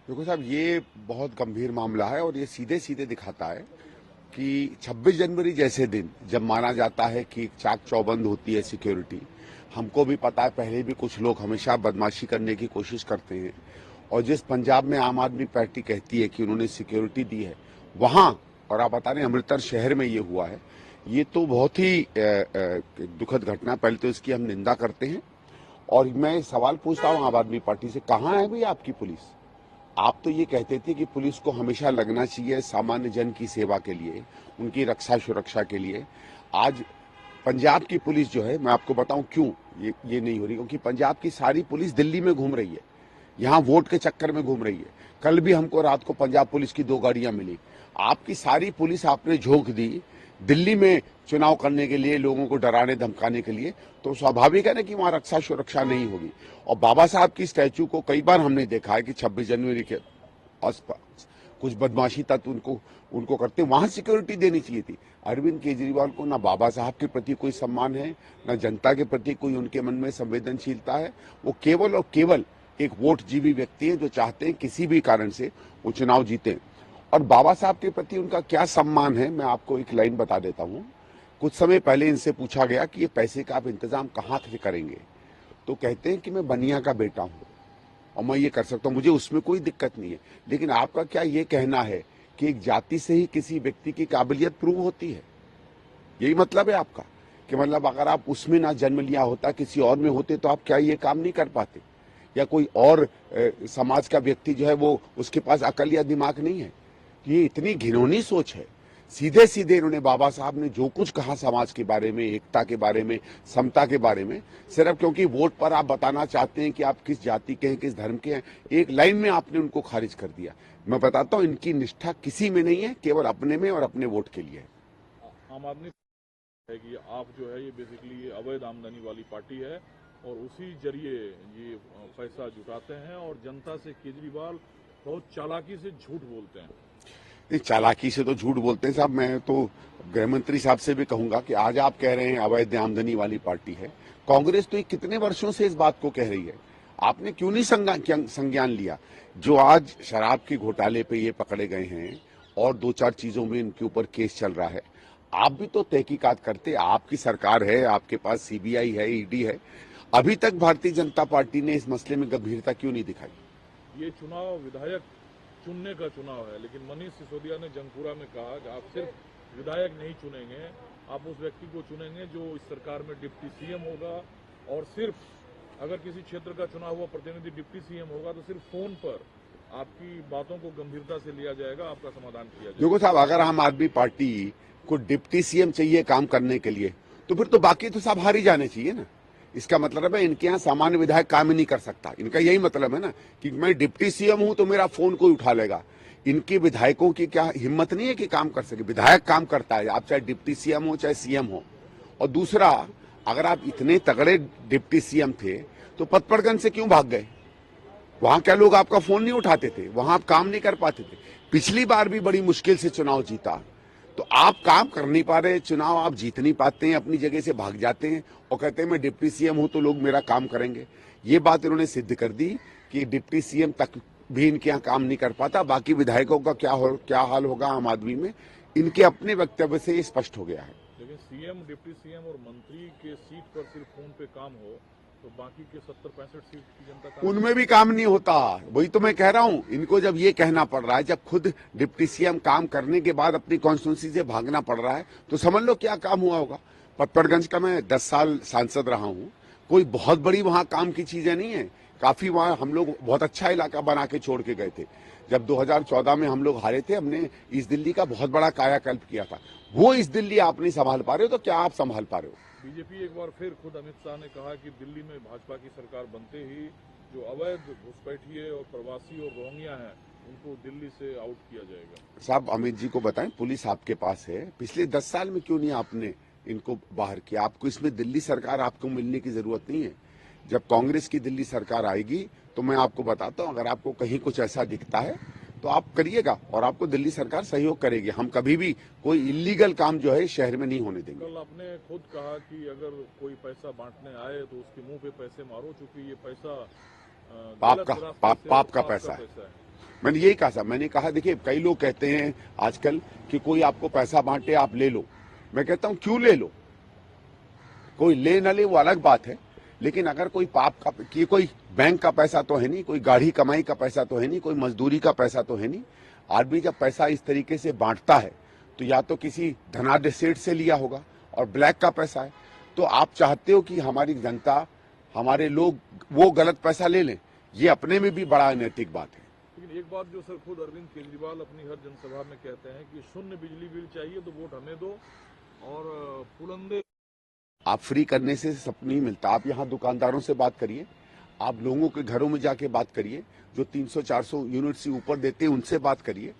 देखो साहब, ये बहुत गंभीर मामला है और ये सीधे सीधे दिखाता है कि 26 जनवरी जैसे दिन जब माना जाता है कि चाक चौबंद होती है सिक्योरिटी। हमको भी पता है, पहले भी कुछ लोग हमेशा बदमाशी करने की कोशिश करते हैं। और जिस पंजाब में आम आदमी पार्टी कहती है कि उन्होंने सिक्योरिटी दी है वहां, और आप बता रहे हैं अमृतसर शहर में ये हुआ है, ये तो बहुत ही दुखद घटना। पहले तो इसकी हम निंदा करते हैं और मैं सवाल पूछता हूं आम आदमी पार्टी से, कहाँ है भाई आपकी पुलिस? आप तो ये कहते थे कि पुलिस को हमेशा लगना चाहिए सामान्य जन की सेवा के लिए, उनकी रक्षा सुरक्षा के लिए। आज पंजाब की पुलिस जो है, मैं आपको बताऊं क्यों ये नहीं हो रही, क्योंकि पंजाब की सारी पुलिस दिल्ली में घूम रही है, यहाँ वोट के चक्कर में घूम रही है। कल भी हमको रात को पंजाब पुलिस की 2 गाड़ियां मिली। आपकी सारी पुलिस आपने झोंक दी दिल्ली में चुनाव करने के लिए, लोगों को डराने धमकाने के लिए, तो स्वाभाविक है ना कि वहां रक्षा सुरक्षा नहीं होगी। और बाबा साहब की स्टैचू को कई बार हमने देखा है कि 26 जनवरी के आसपास कुछ बदमाशी तत्व उनको करते, वहां सिक्योरिटी देनी चाहिए थी। अरविंद केजरीवाल को ना बाबा साहब के प्रति कोई सम्मान है, ना जनता के प्रति कोई उनके मन में संवेदनशीलता है। वो केवल और केवल एक वोट जीवी व्यक्ति है जो चाहते हैं किसी भी कारण से वो चुनाव जीते। और बाबा साहब के प्रति उनका क्या सम्मान है, मैं आपको एक लाइन बता देता हूं। कुछ समय पहले इनसे पूछा गया कि ये पैसे का आप इंतजाम कहां से करेंगे, तो कहते हैं कि मैं बनिया का बेटा हूं और मैं ये कर सकता हूं, मुझे उसमें कोई दिक्कत नहीं है। लेकिन आपका क्या ये कहना है कि एक जाति से ही किसी व्यक्ति की काबिलियत प्रूव होती है? यही मतलब है आपका कि मतलब अगर आप उसमें ना जन्म लिया होता, किसी और में होते, तो आप क्या ये काम नहीं कर पाते? या कोई और समाज का व्यक्ति जो है वो, उसके पास अकल या दिमाग नहीं है? ये इतनी घिनौनी सोच है। सीधे सीधे इन्होंने, बाबा साहब ने जो कुछ कहा समाज के बारे में, एकता के बारे में, समता के बारे में, सिर्फ क्योंकि वोट पर आप बताना चाहते हैं कि आप किस जाति के हैं, किस धर्म के हैं, एक लाइन में आपने उनको खारिज कर दिया। मैं बताता हूं, इनकी निष्ठा किसी में नहीं है, केवल अपने में और अपने वोट के लिए है। आम आदमी है कि आप जो है ये बेसिकली अवैध आमदनी वाली पार्टी है और उसी जरिए ये पैसा जुटाते हैं और जनता से केजरीवाल बहुत चालाकी से झूठ बोलते हैं। चालाकी से तो झूठ बोलते हैं साहब। मैं तो गृह मंत्री साहब से भी कहूंगा कि आज आप कह रहे हैं अवैध आमदनी वाली पार्टी है, कांग्रेस तो ये कितने वर्षों से इस बात को कह रही है। आपने क्यों नहीं संज्ञान लिया? जो आज शराब के घोटाले पे ये पकड़े गए हैं और 2-4 चीजों में इनके ऊपर केस चल रहा है, आप भी तो तहकीकात करते। आपकी सरकार है, आपके पास सीबीआई है, ईडी है। अभी तक भारतीय जनता पार्टी ने इस मसले में गंभीरता क्यों नहीं दिखाई? ये चुनाव विधायक चुनने का चुनाव है, लेकिन मनीष सिसोदिया ने जंगपुरा में कहा कि आप सिर्फ विधायक नहीं चुनेंगे, आप उस व्यक्ति को चुनेंगे जो इस सरकार में डिप्टी सीएम होगा, और सिर्फ अगर किसी क्षेत्र का चुनाव हुआ प्रतिनिधि डिप्टी सीएम होगा तो सिर्फ फोन पर आपकी बातों को गंभीरता से लिया जाएगा, आपका समाधान किया जाएगा। देखो साहब, अगर आम आदमी पार्टी को डिप्टी सीएम चाहिए काम करने के लिए, तो फिर तो बाकी तो सब हार ही जाने चाहिए ना। इसका मतलब है इनके यहाँ सामान्य विधायक काम ही नहीं कर सकता। इनका यही मतलब है ना कि मैं डिप्टी सीएम हूं तो मेरा फोन कोई उठा लेगा। इनके विधायकों की क्या हिम्मत नहीं है कि काम कर सके? विधायक काम करता है, आप चाहे डिप्टी सीएम हो चाहे सीएम हो। और दूसरा, अगर आप इतने तगड़े डिप्टी सीएम थे तो पतपड़गंज से क्यों भाग गए? वहां क्या लोग आपका फोन नहीं उठाते थे? वहां आप काम नहीं कर पाते थे? पिछली बार भी बड़ी मुश्किल से चुनाव जीता। तो आप काम कर नहीं पा रहे, चुनाव आप जीत नहीं पाते हैं, अपनी जगह से भाग जाते हैं और कहते हैं मैं डिप्टी सीएम हूं तो लोग मेरा काम करेंगे। ये बात इन्होंने सिद्ध कर दी कि डिप्टी सीएम तक भी इनके यहाँ काम नहीं कर पाता। बाकी विधायकों का क्या हाल होगा आम आदमी में, इनके अपने वक्तव्य से ये स्पष्ट हो गया है। लेकिन सीएम, डिप्टी सीएम और मंत्री के सीट पर सिर्फ फोन पे काम हो तो बाकी के 70-65 सीट की जनता उनमें भी काम नहीं होता। वही तो मैं कह रहा हूं, इनको जब ये कहना पड़ रहा है, जब खुद डिप्टी सीएम काम करने के बाद अपनी कॉन्स्टिट्यूंसी से भागना पड़ रहा है, तो समझ लो क्या काम हुआ होगा। पतपड़गंज का मैं 10 साल सांसद रहा हूं, कोई बहुत बड़ी वहां काम की चीजें नहीं है। काफी वहां हम लोग बहुत अच्छा इलाका बना के छोड़ के गए थे। जब 2014 में हम लोग हारे थे, हमने इस दिल्ली का बहुत बड़ा कायाकल्प किया था। वो इस दिल्ली आप नहीं संभाल पा रहे हो, तो क्या आप संभाल पा रहे हो? बीजेपी एक बार फिर खुद अमित शाह ने कहा कि दिल्ली में भाजपा की सरकार बनते ही जो अवैध घुसपैठिए और प्रवासी और रोहिंग्या हैं उनको दिल्ली से आउट किया जाएगा। साहब अमित जी को बताएं, पुलिस आपके पास है, पिछले 10 साल में क्यों नहीं आपने इनको बाहर किया? आपको इसमें दिल्ली सरकार आपको मिलने की जरूरत नहीं है। जब कांग्रेस की दिल्ली सरकार आएगी तो मैं आपको बताता हूं, अगर आपको कहीं कुछ ऐसा दिखता है तो आप करिएगा और आपको दिल्ली सरकार सहयोग करेगी। हम कभी भी कोई इलीगल काम जो है शहर में नहीं होने देंगे। कल आपने खुद कहा कि अगर कोई पैसा बांटने आए तो उसके मुंह पे पैसे मारो, चूंकि ये पैसा पाप का पैसा है। मैंने यही कहा था। मैंने कहा देखिए, कई लोग कहते हैं आजकल कि कोई आपको पैसा बांटे आप ले लो। मैं कहता हूं क्यों ले लो, कोई ले न ले वो अलग बात है, लेकिन अगर कोई पाप का, कि कोई बैंक का पैसा तो है नहीं, कोई गाढ़ी कमाई का पैसा तो है नहीं, कोई मजदूरी का पैसा तो है नहीं। आदमी जब पैसा इस तरीके से बांटता है तो या तो किसी धनाढ्य सेठ से लिया होगा और ब्लैक का पैसा है। तो आप चाहते हो कि हमारी जनता, हमारे लोग वो गलत पैसा ले लें, ये अपने में भी बड़ा अनैतिक बात है। लेकिन एक बात जो सर खुद अरविंद केजरीवाल अपनी हर जनसभा में कहते हैं कि शून्य बिजली बिल चाहिए तो वोट हमें दो, और पुलंदे आप फ्री करने से सब नहीं मिलता। आप यहाँ दुकानदारों से बात करिए, आप लोगों के घरों में जाके बात करिए, जो 300-400 यूनिट से ऊपर देते हैं उनसे बात करिए।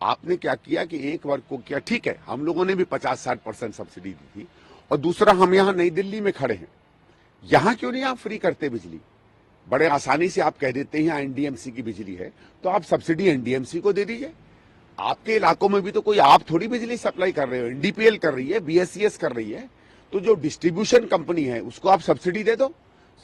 आपने क्या किया कि एक वर्ग को किया, ठीक है, हम लोगों ने भी 50-60% सब्सिडी दी थी, और दूसरा हम यहाँ नई दिल्ली में खड़े हैं, यहाँ क्यों नहीं आप फ्री करते बिजली? बड़े आसानी से आप कह देते हैं यहाँ एनडीएमसी की बिजली है, तो आप सब्सिडी एनडीएमसी को दे दीजिए। आपके इलाकों में भी तो कोई आप थोड़ी बिजली सप्लाई कर रहे हो, एनडीपीएल कर रही है, बीएससीएस कर रही है, तो जो डिस्ट्रीब्यूशन कंपनी है उसको आप सब्सिडी दे दो।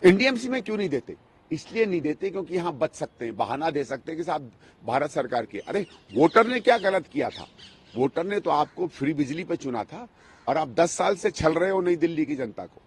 एनडीएमसी में क्यों नहीं देते? इसलिए नहीं देते क्योंकि यहाँ बच सकते हैं, बहाना दे सकते हैं कि साहब भारत सरकार के। अरे वोटर ने क्या गलत किया था? वोटर ने तो आपको फ्री बिजली पे चुना था, और आप 10 साल से छल रहे हो नई दिल्ली की जनता को।